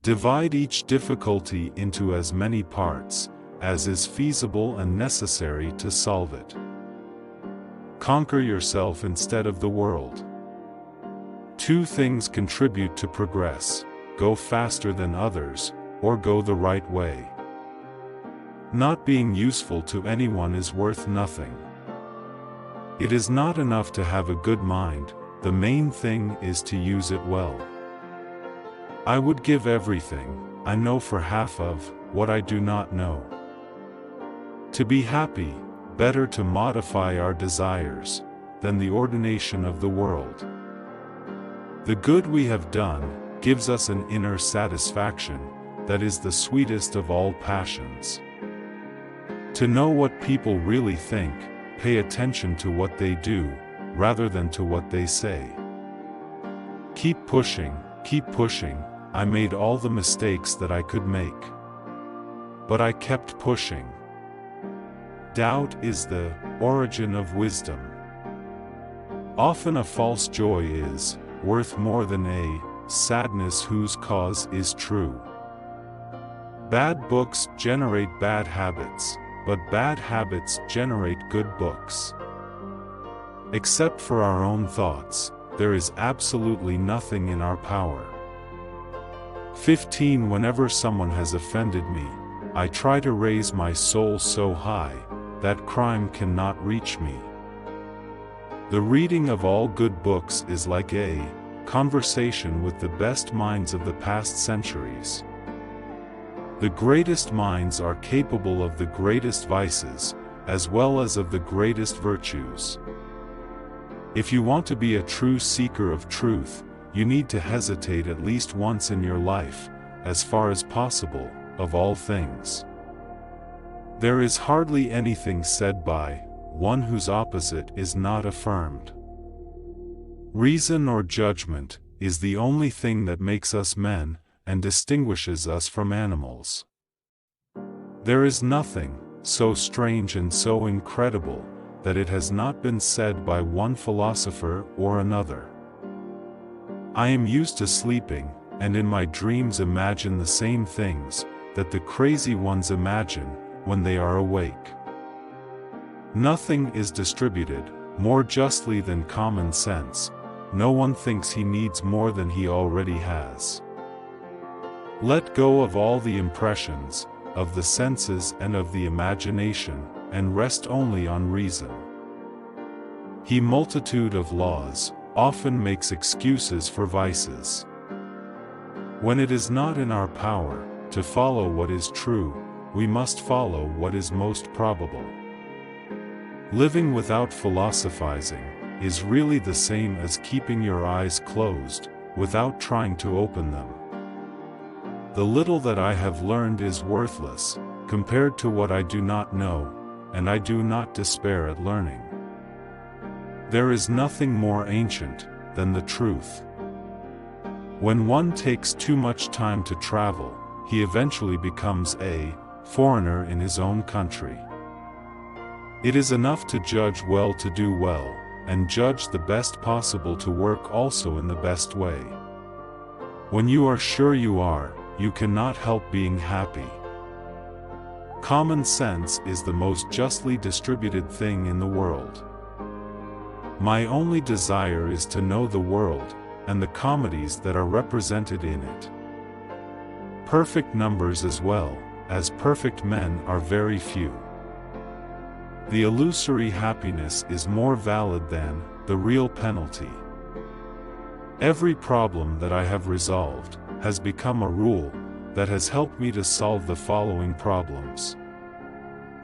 Divide each difficulty into as many parts as is feasible and necessary to solve it. Conquer yourself instead of the world. 2 things contribute to progress: go faster than others, or go the right way. Not being useful to anyone is worth nothing. It is not enough to have a good mind, the main thing is to use it well. I would give everything I know for half of what I do not know. To be happy, better to modify our desires than the ordination of the world. The good we have done gives us an inner satisfaction that is the sweetest of all passions. To know what people really think, pay attention to what they do, rather than to what they say. Keep pushing, keep pushing. I made all the mistakes that I could make. But I kept pushing. Doubt is the origin of wisdom. Often a false joy is worth more than a sadness whose cause is true. Bad books generate bad habits, but bad habits generate good books. Except for our own thoughts, there is absolutely nothing in our power. 15 Whenever someone has offended me, I try to raise my soul so high that crime cannot reach me. The reading of all good books is like a conversation with the best minds of the past centuries. The greatest minds are capable of the greatest vices, as well as of the greatest virtues. If you want to be a true seeker of truth, you need to hesitate at least once in your life, as far as possible, of all things. There is hardly anything said by one whose opposite is not affirmed. Reason or judgment is the only thing that makes us men and distinguishes us from animals. There is nothing so strange and so incredible that it has not been said by one philosopher or another. I am used to sleeping, and in my dreams imagine the same things that the crazy ones imagine when they are awake. Nothing is distributed more justly than common sense. No one thinks he needs more than he already has. Let go of all the impressions of the senses and of the imagination, and rest only on reason. He multitude of laws often makes excuses for vices. When it is not in our power to follow what is true, we must follow what is most probable. Living without philosophizing is really the same as keeping your eyes closed without trying to open them. The little that I have learned is worthless compared to what I do not know, and I do not despair at learning. There is nothing more ancient than the truth. When one takes too much time to travel, he eventually becomes a foreigner in his own country. It is enough to judge well to do well, and judge the best possible to work also in the best way. When you are sure you are, you cannot help being happy. Common sense is the most justly distributed thing in the world. My only desire is to know the world, and the comedies that are represented in it. Perfect numbers as well as perfect men are very few. The illusory happiness is more valid than the real penalty. Every problem that I have resolved has become a rule that has helped me to solve the following problems.